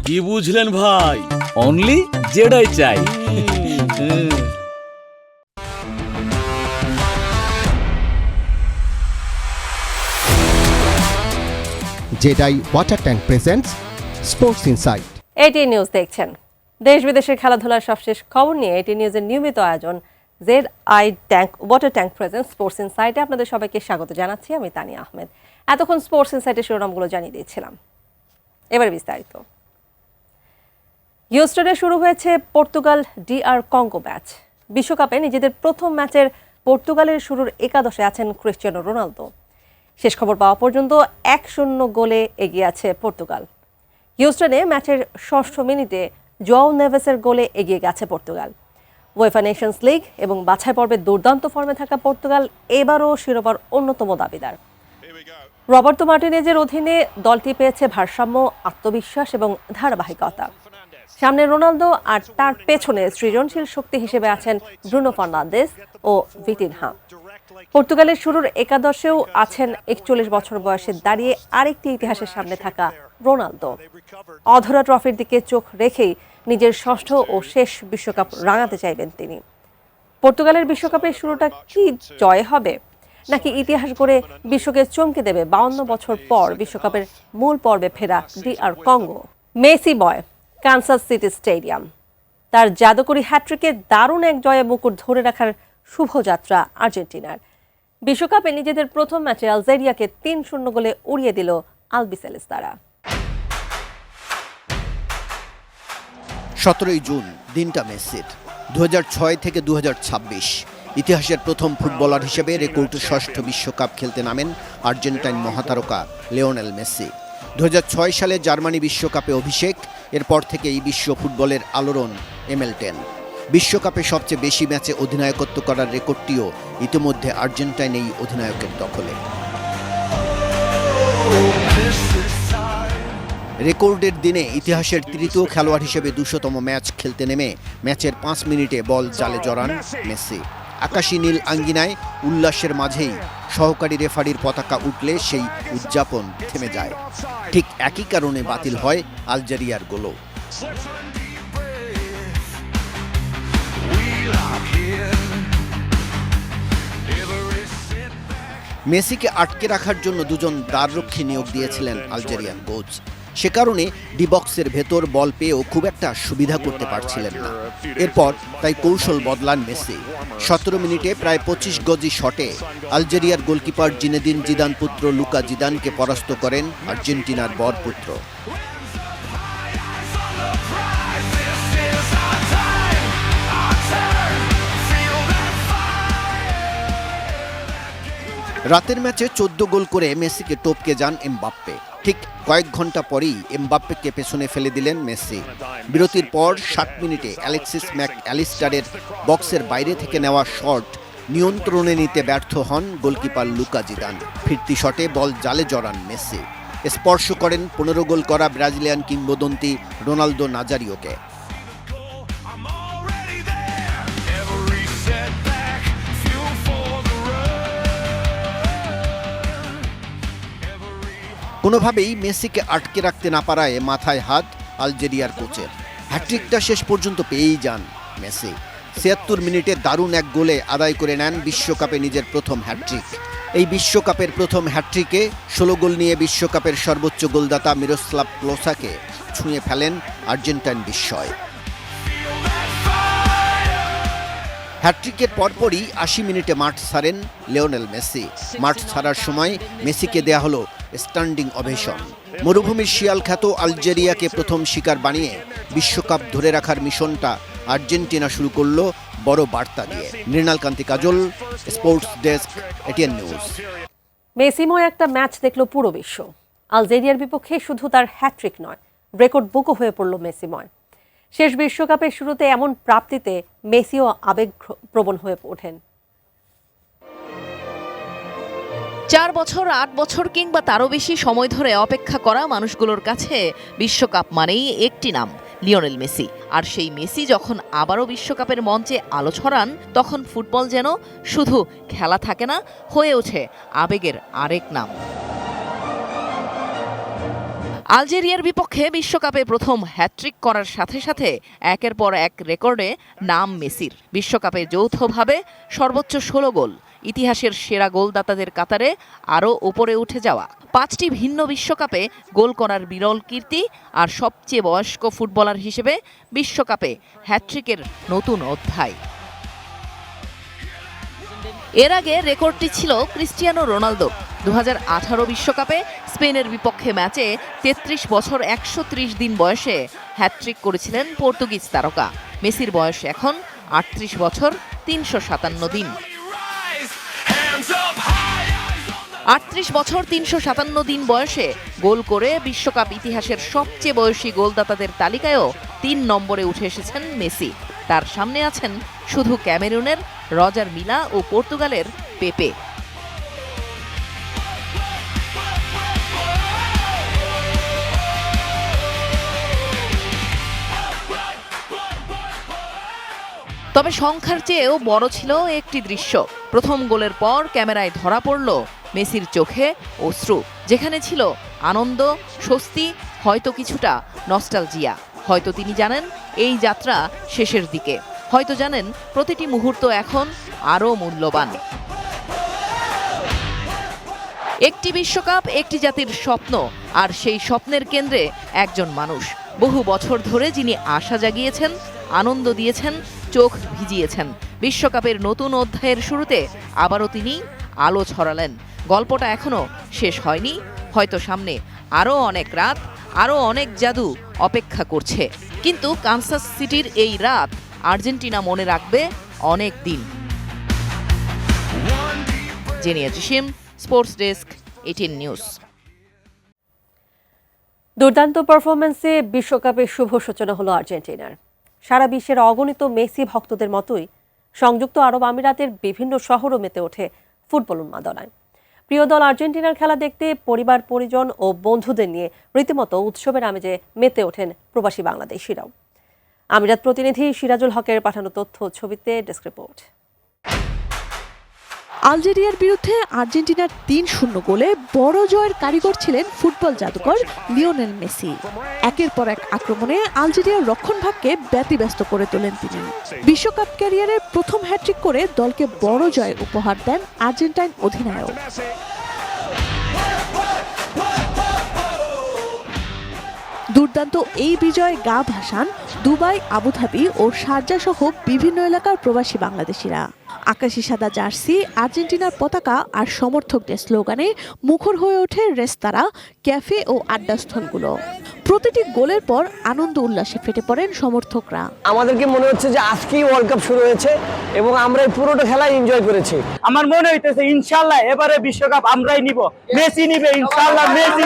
কি বুঝলেন ভাই? অনলি যেটাই চাই। জেডাই water tank presents sports insight. ATN news দেখছেন। দেশ বিদেশের খেলাধুলার সবশেষ খবর নিয়ে এটিএন নিউজের নিয়মিত আয়োজন জেডআই tank water tank presents sports ইনসাইটে আপনাদের সবাইকে স্বাগত জানাচ্ছি। আমি তানিয়া আহমেদ। এতক্ষণ স্পোর্টস ইনসাইটের শিরোনামগুলো জানিয়ে দিয়েছিলাম, এবার বিস্তারিত। হিউস্টনে শুরু হয়েছে পর্তুগাল DR কঙ্গো ম্যাচ। বিশ্বকাপে নিজেদের প্রথম ম্যাচের পর্তুগালের শুরুর একাদশে আছেন ক্রিস্টিয়ানো রোনালদো। শেষ খবর পাওয়া পর্যন্ত 1-0 গোলে এগিয়ে আছে পর্তুগাল। হিউস্টনে ম্যাচের 6ষ্ঠ মিনিটে জোয়াও নেভেসের গোলে এগিয়ে গেছে পর্তুগাল। উয়েফা নেশনস লিগ এবং বাছাই পর্বে দুর্দান্ত ফর্মে থাকা পর্তুগাল এবারও শিরোপার অন্যতম দাবিদার। রবার্তো মার্টিনেজের অধীনে দলটি পেয়েছে ভারসাম্য, আত্মবিশ্বাস এবং ধারাবাহিকতা। সামনে রোনালদো আর তার পেছনে সৃজনশীল শক্তি হিসেবে আছেন ব্রুনো ফার্নান্দেজ ও ভিটিনহা। পর্তুগালের শুরুর একাদশেও আছেন 41 বছর বয়সে দাঁড়িয়ে আরেকটি ইতিহাসের সামনে থাকা রোনালদো। অধরা ট্রফির দিকে চোখ রেখেই নিজের 6ষ্ঠ ও শেষ বিশ্বকাপ রাঙাতে চাইবেন তিনি। পর্তুগালের বিশ্বকাপের শুরুটা কি জয় হবে, নাকি ইতিহাস গড়ে বিশ্বকে চমকে দেবে 52 বছর পর বিশ্বকাপের মূল পর্বে ফেরা DR কঙ্গো? মেসি বয় কানসাস সিটি স্টেডিয়াম। তার জাদুকরী হ্যাট্রিকে দারুণ এক জয়ে মুকুট ধরে রাখার শুভযাত্রা আর্জেন্টিনার। বিশ্বকাপে নিজেদের প্রথম ম্যাচে আলজেরিয়াকে 3-0 গোলে উড়িয়ে দিল আলবিসেলেস্তারা। 17 জুন দিনটা মেসির। 2006 থেকে 2026 ইতিহাসের প্রথম ফুটবলার হিসেবে রেকর্ড 6ষ্ঠ বিশ্বকাপ খেলতে নামেন আর্জেন্টাইন মহাতারকা লিওনেল মেসি। 2006 সালে জার্মানি বিশ্বকাপে অভিষেক, এরপর থেকেই বিশ্ব ফুটবলের আলোড়ন ML10। বিশ্বকাপে সবচেয়ে বেশি ম্যাচে অধিনায়কত্ব করার রেকর্ডটিও ইতিমধ্যে আর্জেন্টাইন এই অধিনায়কের দখলে। রেকর্ডের দিনে ইতিহাসের তৃতীয় খেলোয়াড় হিসেবে 200তম ম্যাচ খেলতে নেমে ম্যাচের 5 মিনিটে বল জালে জড়ান মেসি। আকাশী নীল আঙ্গিনায় উল্লাসের মাঝেই সহকারী রেফারির পতাকা উঠলে সেই উদযাপন থেমে যায়। ঠিক একই কারণে বাতিল হয় আলজেরিয়ার গোলও। মেসিকে আটকে রাখার জন্য দুজন দ্বাররক্ষী নিয়োগ দিয়েছিলেন আলজেরিয়ান কোচ। সে কারণে ডি-বক্সের ভেতর বল পেয়েও খুব একটা সুবিধা করতে পারছিলেন না। এরপর তাই কৌশল বদলান মেসি। 17 মিনিটে প্রায় 25 গজি শটে আলজেরিয়ার গোলকিপার জিনেদিন জিদান পুত্র লুকা জিদানকে পরাস্ত করেন আর্জেন্টিনার বরপুত্র। রাতের ম্যাচে 14 গোল করে মেসিকে টপকে যান এমবাপ্পে। ঠিক কয়েক ঘন্টা পরেই এমবাপ্পেকে পেছনে ফেলে দিলেন মেসি। বিরতির পর 7 মিনিটে অ্যালেক্সিস ম্যাক অ্যালিস্টারের বক্সের বাইরে থেকে নেওয়া শট নিয়ন্ত্রণে নিতে ব্যর্থ হন গোলকিপার লুকা জিদান। ফিরতি শটে বল জালে জড়ান মেসি। স্পর্শ করেন 15 গোল করা ব্রাজিলিয়ান কিংবদন্তি রোনালদো নাজারিওকে। কোনোভাবেই মেসিকে আটকে রাখতে না পারায় মাথায় হাত আলজেরিয়ার কোচের। হ্যাট্রিকটা শেষ পর্যন্ত পেয়েই যান মেসি। 76 মিনিটে দারুণ এক গোলে আদায় করে নেন বিশ্বকাপে নিজের প্রথম হ্যাট্রিক। এই বিশ্বকাপের প্রথম হ্যাট্রিকে 16 গোল নিয়ে বিশ্বকাপের সর্বোচ্চ গোলদাতা মিরোস্লাভ ক্লোসাকে ছুঁয়ে ফেলেন আর্জেন্টাইন বিস্ময়। হ্যাট্রিকের পরপরই 80 মিনিটে মাঠ ছাড়েন লিওনেল মেসি। মাঠ ছাড়ার সময় মেসিকে দেয়া হলো স্ট্যান্ডিং ওভেশন। মরুভূমির শিয়াল খ্যাত আলজেরিয়াকে প্রথম শিকার বানিয়ে বিশ্বকাপ ধরে রাখার মিশনটা আর্জেন্টিনা শুরু করলো বড় বার্তা দিয়ে। মৃণালকান্তি কাজল, স্পোর্টস ডেস্ক, এটিএন নিউজ। মেসিময় একটা ম্যাচ দেখল পুরো বিশ্ব। আলজেরিয়ার বিপক্ষে শুধু তার হ্যাট্রিক নয়, রেকর্ড বুকও হয়ে পড়ল মেসিময়। শেষ বিশ্বকাপের শুরুতে এমন প্রাপ্তিতে মেসিও আবেগপ্রবণ হয়ে ওঠেন। 4 বছর, 8 বছর কিংবা তারও বেশি সময় ধরে অপেক্ষা করা মানুষগুলোর কাছে বিশ্বকাপ মানেই একটি নাম, লিওনেল মেসি। আর সেই মেসি যখন আবারও বিশ্বকাপের মঞ্চে আলো ছড়ান, তখন ফুটবল যেন শুধু খেলা থাকে না, হয়ে ওঠে আবেগের আরেক নাম। আলজেরিয়ার বিপক্ষে বিশ্বকাপে প্রথম হ্যাট্রিক করার সাথে সাথে একের পর এক রেকর্ডে নাম মেসির। বিশ্বকাপে যৌথভাবে সর্বোচ্চ 16 গোল, ইতিহাসের সেরা গোলদাতাদের কাতারে আরও উপরে উঠে যাওয়া। 5টি ভিন্ন বিশ্বকাপে গোল করার বিরল কীর্তি আর সবচেয়ে বয়স্ক ফুটবলার হিসেবে বিশ্বকাপে হ্যাট্রিকের নতুন অধ্যায়। এর আগে রেকর্ডটি ছিল ক্রিস্টিয়ানো রোনালদো। 2018 বিশ্বকাপে স্পেনের বিপক্ষে ম্যাচে 33 বছর 130 দিন বয়সে হ্যাট্রিক করেছিলেন পর্তুগিজ তারকা। মেসির বয়স এখন 38 বছর 357 দিন। 38 বছর 357 দিন বয়সে গোল করে বিশ্বকাপ ইতিহাসের সবচেয়ে বয়সী গোলদাতাদের তালিকায়ও 3 নম্বরে উঠে এসেছেন মেসি। তার সামনে আছেন শুধু ক্যামেরুনের রজার মিলা ও পর্তুগালের পেপে। তবে সংখ্যার চেয়েও বড় ছিল একটি দৃশ্য। প্রথম গোলের পর ক্যামেরায় ধরা পড়ল মেসির চোখে অশ্রু, যেখানে ছিল আনন্দ, স্বস্তি, হয়তো কিছুটা নস্টালজিয়া। হয়তো তিনি জানেন এই যাত্রা শেষের দিকে, হয়তো জানেন প্রতিটি মুহূর্ত এখন আরও মূল্যবান। একটি বিশ্বকাপ, একটি জাতির স্বপ্ন, আর সেই স্বপ্নের কেন্দ্রে একজন মানুষ। বহু বছর ধরে যিনি আশা জাগিয়েছেন, আনন্দ দিয়েছেন, চোখ ভিজিয়েছেন। বিশ্বকাপের নতুন অধ্যায়ের শুরুতে আবারও তিনি আলো ছড়ালেন। গল্পটা এখনো শেষ হয়নি, হয়তো সামনে আরও অনেক রাত, আরও অনেক জাদু অপেক্ষা করছে। কিন্তু কানসাস সিটির এই রাত আর্জেন্টিনা মনে রাখবে অনেক দিন। জেনিয়া জিসিম, স্পোর্টস ডেস্ক, 18 নিউজ। দুর্দান্ত পারফরমেন্সে বিশ্বকাপের শুভ সূচনা হলো আর্জেন্টিনার। সারা বিশ্বের অগণিত মেসি ভক্তদের মতোই সংযুক্ত আরব আমিরাতের বিভিন্ন শহরও মেতে ওঠে ফুটবল উন্মাদনায়। প্রিয় দল আর্জেন্টিনার খেলা দেখতে পরিবার, পরিজন ও বন্ধুদের নিয়ে রীতিমতো উৎসবের আমেজে মেতে ওঠেন প্রবাসী বাংলাদেশিরাও। আমিরাত প্রতিনিধি সিরাজুল হকের পাঠানো তথ্য ছবিতে ডেস্ক রিপোর্ট। আলজেরিয়ার বিরুদ্ধে আর্জেন্টিনার 3-0 গোলে বড় জয়ের কারিগর ছিলেন ফুটবল জাদুকর লিওনেল মেসি। একের পর এক আক্রমণে আলজেরিয়ার রক্ষণভাগকে ব্যতিব্যস্ত করে তোলেন তিনি। বিশ্বকাপ ক্যারিয়ারের প্রথম হ্যাট্রিক করে দলকে বড় জয় উপহার দেন আর্জেন্টাইন অধিনায়ক। দুর্দান্ত এই বিজয়ে গা ভাসান দুবাই, আবুধাবি ও শারজাহ সহ বিভিন্ন এলাকার প্রবাসী বাংলাদেশিরা। আকাশি সাদা জার্সি, আর্জেন্টিনার পতাকা আর সমর্থকদের স্লোগানে মুখর হয়ে ওঠে রেস্তারা, ক্যাফে ও আড্ডাস্থলগুলো। প্রতিটি গোলের পর আনন্দ উল্লাসে ফেটে পড়েন সমর্থকরা। আমাদেরকে মনে হচ্ছে যে আজকেই ওয়ার্ল্ড কাপ শুরু হয়েছে এবং আমরা এই পুরোটা খেলা এনজয় করেছি। আমার মনে হইতেছে ইনশাআল্লাহ এবারে বিশ্বকাপ আমরাই নিব, মেসি নিবে ইনশাআল্লাহ, মেসি।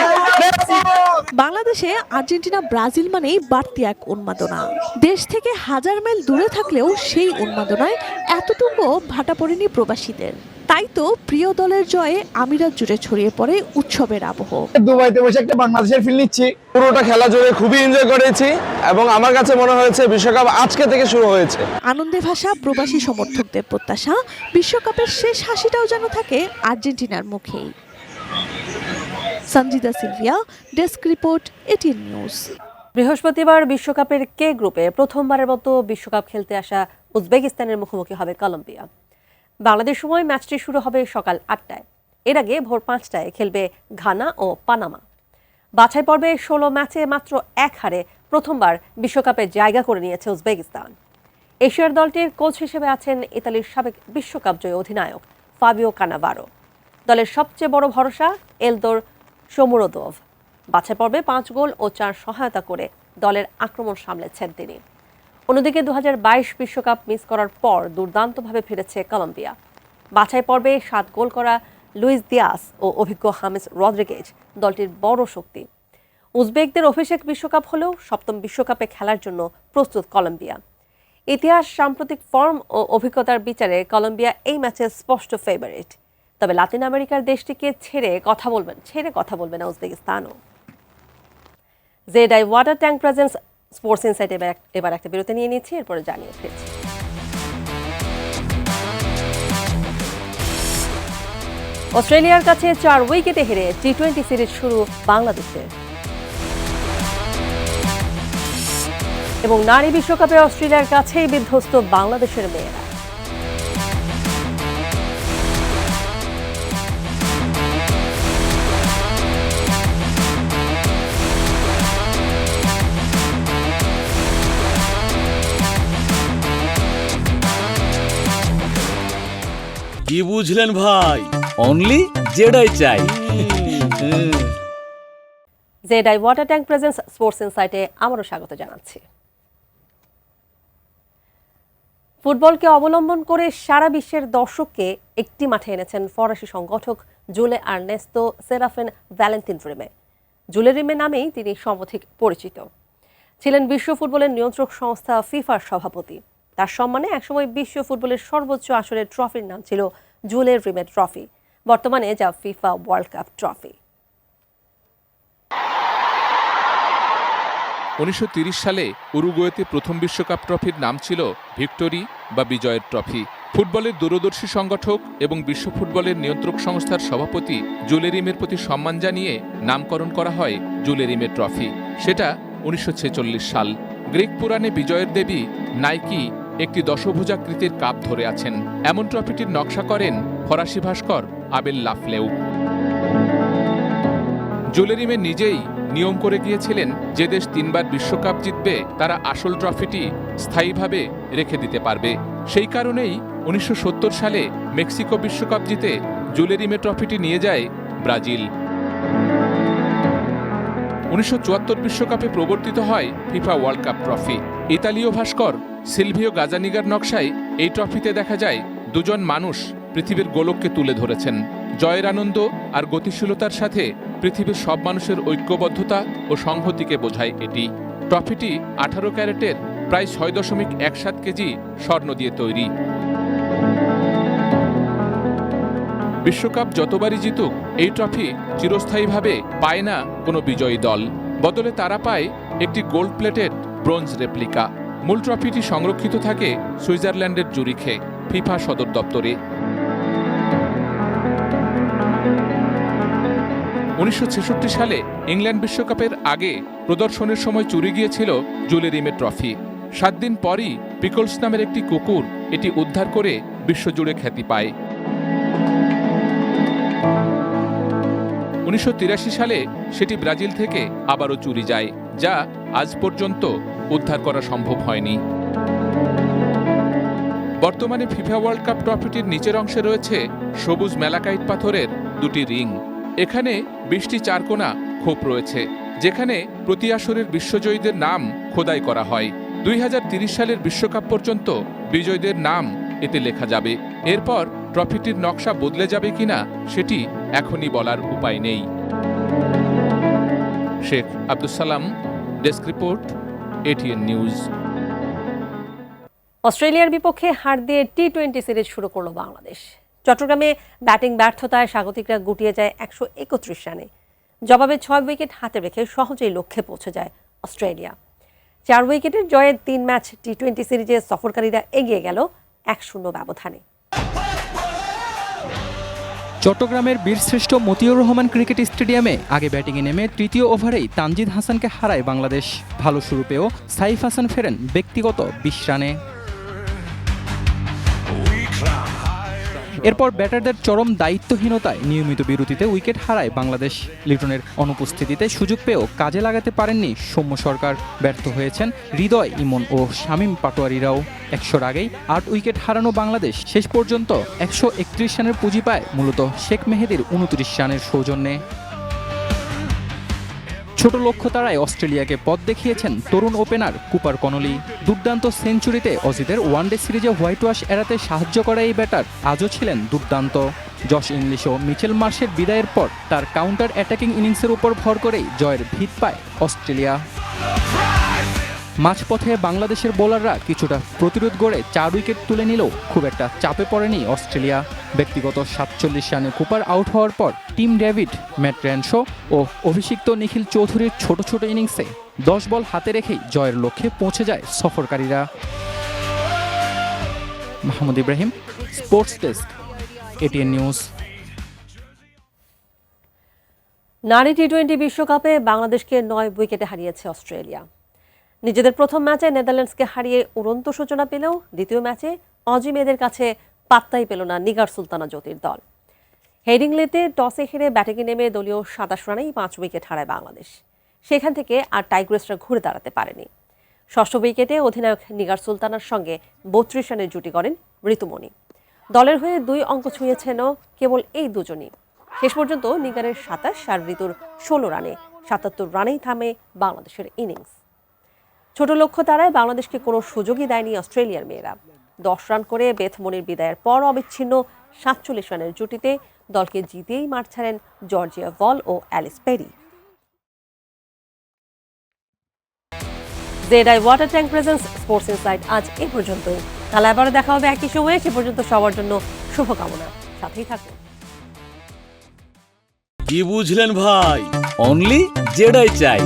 বাংলাদেশে আর্জেন্টিনা, ব্রাজিল মানেই বাড়তি এক উন্মাদনা। দেশ থেকে হাজার মাইল দূরে থাকলেও সেই উন্মাদনায় এতটুকু ভাটা পড়েনি প্রবাসীদের। তাই তো প্রিয় দলের জয়ে আমিরাত জুড়ে ছড়িয়ে পড়ে উৎসবের আবহ। দুবাইতে বসে একটা বাংলাদেশের ফিল নিচ্ছি। পুরোটা খেলা জুড়ে খুবই এনজয় করেছি এবং আমার কাছে মনে হয়েছে বিশ্বকাপ আজকে থেকে শুরু হয়েছে। আনন্দে ভাসা প্রবাসী সমর্থকদের প্রত্যাশা, বিশ্বকাপের শেষ হাসিটাও যেন থাকে আর্জেন্টিনার মুখেই। Sanjida Sylvia, desk report, 18 news. বৃহস্পতিবার বিশ্বকাপের কে গ্রুপে প্রথমবারের মতো বিশ্বকাপ খেলতে আসা উজবেকিস্তানের মুখোমুখি হবে কলম্বিয়া। বাংলাদেশ সময় ম্যাচটি শুরু হবে সকাল 8টায়। এর আগে ভোর 5টায় খেলবে ঘানা ও পানামা। বাছাই পর্বে 16 ম্যাচে মাত্র 1 হারে প্রথমবার বিশ্বকাপে জায়গা করে নিয়েছে উজবেকিস্তান। এশিয়ার দলটির কোচ হিসেবে আছেন ইতালির সাবেক বিশ্বকাপ জয়ী অধিনায়ক ফাবিও কানাভারো। দলের সবচেয়ে বড় ভরসা এলদোর শোমুরোদোভ। বাছাই পর্বে 5 গোল ও 4 সহায়তা করে দলের আক্রমণ সামলেছেন তিনি। অন্যদিকে 2022 বিশ্বকাপ মিস করার পর দুর্দান্তভাবে ফিরেছে কলম্বিয়া। বাছাই পর্বে 7 গোল করা লুইস দিয়াস ও অভিজ্ঞ হামেস রদ্রিগেজ দলটির বড় শক্তি। উজবেকদের অভিষেক বিশ্বকাপ হলেও 7ম বিশ্বকাপে খেলার জন্য প্রস্তুত কলম্বিয়া। ইতিহাস, সাম্প্রতিক ফর্ম ও অভিজ্ঞতার বিচারে কলম্বিয়া এই ম্যাচে স্পষ্ট ফেভারিট। তবে লাতিন আমেরিকার দেশটিকে ছেড়ে কথা বলবে না উজবেকিস্তানও। জেডাই water tank presents sports insight এবার একটা বিরতি নিয়ে নিচ্ছি, এরপরে জানিয়ে ফিরছি। অস্ট্রেলিয়ার কাছে 4 উইকেটে হেরে টি-20 সিরিজ শুরু বাংলাদেশের। এবং নারী বিশ্বকাপে অস্ট্রেলিয়ার কাছেই বিধ্বস্ত বাংলাদেশের মেয়েরা। কি বুঝলেন ভাই? অনলি যেটাই চাই। জেডাই ওয়াটার ট্যাঙ্ক প্রেজেন্স স্পোর্টস ইনসাইটে আমারও স্বাগত জানাচ্ছি। ফুটবলকে অবলম্বন করে সারা বিশ্বের দর্শককে একটি মাঠে এনেছেন ফরাসি সংগঠক জুলে আর্নেস্তো সেরাফিন ভ্যালেন্তিন রিমে। জুলে রিমে নামেই তিনি সমধিক পরিচিত। ছিলেন বিশ্ব ফুটবলের নিয়ন্ত্রক সংস্থা ফিফার সভাপতি। তার সম্মানে একসময় বিশ্ব ফুটবলের সর্বোচ্চ আসরের ট্রফির নাম ছিল জুলে রিমে ট্রফি, বর্তমানে যা ফিফা ওয়ার্ল্ড কাপ ট্রফি। 1930 সালে উরুগুয়েতে প্রথম বিশ্বকাপ ট্রফির নাম ছিল ভিক্টোরি বা বিজয়ের ট্রফি। ফুটবলের দূরদর্শী সংগঠক এবং বিশ্ব ফুটবলের নিয়ন্ত্রক সংস্থার সভাপতি জুলে রিমের প্রতি সম্মান জানিয়ে নামকরণ করা হয় জুলে রিমে ট্রফি। সেটা 1946 সাল। গ্রিক পুরাণে বিজয়ের দেবী নাইকি একটি দশভুজাকৃতির কাপ ধরে আছেন। এমন ট্রফিটির নকশা করেন ফরাসি ভাস্কর আবেল লাফলেউ। জুলে রিমে নিজেই নিয়ম করে গিয়েছিলেন যে দেশ 3 বার বিশ্বকাপ জিতবে তারা আসল ট্রফিটি স্থায়ীভাবে রেখে দিতে পারবে। সেই কারণেই 1970 সালে মেক্সিকো বিশ্বকাপ জিতে জুলে রিমে ট্রফিটি নিয়ে যায় ব্রাজিল। 1974 বিশ্বকাপে প্রবর্তিত হয় ফিফা ওয়ার্ল্ড কাপ ট্রফি। ইতালীয় ভাস্কর সিলভিও গাজানিগার নকশায় এই ট্রফিতে দেখা যায় দুজন মানুষ পৃথিবীর গোলককে তুলে ধরেছেন। জয়ের আনন্দ আর গতিশীলতার সাথে পৃথিবীর সব মানুষের ঐক্যবদ্ধতা ও সংহতিকে বোঝায় এটি। ট্রফিটি 18 ক্যারেটের প্রায় 6.17 কেজি স্বর্ণ দিয়ে তৈরি। বিশ্বকাপ যতবারই জিতুক এই ট্রফি চিরস্থায়ীভাবে পায় না কোনো বিজয়ী দল, বদলে তারা পায় একটি গোল্ড প্লেটেড ব্রোঞ্জ রেপ্লিকা। মূল ট্রফিটি সংরক্ষিত থাকে সুইজারল্যান্ডের জুরিখে ফিফা সদর দপ্তরে। 1966 সালে ইংল্যান্ড বিশ্বকাপের আগে প্রদর্শনের সময় চুরি গিয়েছিল জুলে রিমে ট্রফি। 7 দিন পরই পিকলস নামের একটি কুকুর এটি উদ্ধার করে বিশ্বজুড়ে খ্যাতি পায়। 1983 সালে সেটি ব্রাজিল থেকে আবারও চুরি যায়, যা আজ পর্যন্ত উদ্ধার করা সম্ভব হয়নি। বর্তমানে ফিফা ওয়ার্ল্ড কাপ ট্রফিটির নিচের অংশে রয়েছে সবুজ ম্যালাকাইট পাথরের 2টি রিং। এখানে 20টি চারকোনা খোপ রয়েছে, যেখানে প্রতি আসরের বিশ্বজয়ীদের নাম খোদাই করা হয়। 2030 সালের বিশ্বকাপ পর্যন্ত বিজয়ীদের নাম এতে লেখা যাবে। এরপর ট্রফিটির নকশা বদলে যাবে কিনা সেটি এখনই বলার উপায় নেই। Sheikh Abdul Salam, desk report, ATN news. অস্ট্রেলিয়ার বিপক্ষে হার দিয়ে টি-20 সিরিজ শুরু করলো বাংলাদেশ। চট্টগ্রামে ব্যাটিং ব্যর্থতায় স্বাগতিকরা গুটিয়ে যায় 131 রানে। জবাবে 6 উইকেট হাতে রেখে সহজেই লক্ষ্যে পৌঁছে যায় অস্ট্রেলিয়া। 4 উইকেটের জয়ে 3 ম্যাচ টি-20 সিরিজে সফরকারীরা এগিয়ে গেল 1-0 ব্যবধানে। চট্টগ্রামের বীরশ্রেষ্ঠ মতিউর রহমান ক্রিকেট স্টেডিয়ামে আগে ব্যাটিংয়ে নেমে তৃতীয় ওভারেই তানজিদ হাসানকে হারায় বাংলাদেশ। ভালো শুরু পেয়েও সাইফ হাসান ফেরেন ব্যক্তিগত 20 রানে। এরপর ব্যাটারদের চরম দায়িত্বহীনতায় নিয়মিত বিরতিতে উইকেট হারায় বাংলাদেশ। লিটনের অনুপস্থিতিতে সুযোগ পেয়েও কাজে লাগাতে পারেননি সৌম্য সরকার। ব্যর্থ হয়েছেন হৃদয়, ইমন ও শামীম পাটোয়ারিরাও। 100 আগেই 8 উইকেট হারানো বাংলাদেশ শেষ পর্যন্ত 131 রানের পুঁজি পায় মূলত শেখ মেহেদীর 29 রানের সৌজন্যে। ছোট লক্ষ্য তারায় অস্ট্রেলিয়াকে পথ দেখিয়েছেন তরুণ ওপেনার কুপার কনলি। দুর্দান্ত সেঞ্চুরিতে অজিদের ওয়ানডে সিরিজে হোয়াইট ওয়াশ এড়াতে সাহায্য করা এই ব্যাটার আজও ছিলেন দুর্দান্ত। জশ ইংলিশ ও মিচেল মার্শের বিদায়ের পর তার কাউন্টার অ্যাটাকিং ইনিংসের উপর ভর করেই জয়ের ভিত পায় অস্ট্রেলিয়া। মাঝপথে বাংলাদেশের বোলাররা কিছুটা প্রতিরোধ গড়ে 4 উইকেট তুলে নিলেও খুব একটা চাপে পড়েনি অস্ট্রেলিয়া। ব্যক্তিগত 47 রানে কুপার আউট হওয়ার পর টিম ডেভিড, ম্যাট র্যানশো ও অভিষিক্ত নিখিল চৌধুরীর ছোট ছোট ইনিংসে 10 বল হাতে রেখেই জয়ের লক্ষ্যে পৌঁছে যায় সফরকারীরা। Mahmud Ibrahim, sports desk, ATN news. নারী টি-20 বিশ্বকাপে বাংলাদেশকে 9 উইকেটে হারিয়েছে অস্ট্রেলিয়া। নিজেদের প্রথম ম্যাচে নেদারল্যান্ডসকে হারিয়ে উড়ন্ত সূচনা পেলেও দ্বিতীয় ম্যাচে অজি মেয়েদের কাছে পাত্তাই পেল না নিগার সুলতানা জ্যোতির দল। হেডিংলেতে টসে হেরে ব্যাটিংয়ে নেমে দলীয় 27 রানেই 5 উইকেট হারায় বাংলাদেশ। সেখান থেকে আর টাইগ্রেসরা ঘুরে দাঁড়াতে পারেনি। ষষ্ঠ উইকেটে অধিনায়ক নিগার সুলতানার সঙ্গে 32 রানের জুটি করেন ঋতুমণি। দলের হয়ে 2 অঙ্ক ছুঁয়েছেনও কেবল এই দুজনই। শেষ পর্যন্ত নিগারের 27 আর ঋতুর 16 রানে 77 রানেই থামে বাংলাদেশের ইনিংস। ছোট লক্ষ্য তারায় বাংলাদেশকে কোনো সুযোগই দেয়নি অস্ট্রেলিয়ার মেয়েরা। 10 রান করে বেথ মনির বিদায়ের পর অবিচ্ছিন্ন 47 রানের জুটিতে দলকে জিতেই মাঠ ছাড়েন জর্জিয়া ভল ও অ্যালিস পেরি। জেডাই water tank presents sports insight আজ এ পর্যন্তই। কাল আবারও দেখা হবে একই সময়ে। সে পর্যন্ত সবার জন্য শুভকামনা। সাথেই থাকুন। কি বুঝলেন ভাই? অনলি জেডাই চাই।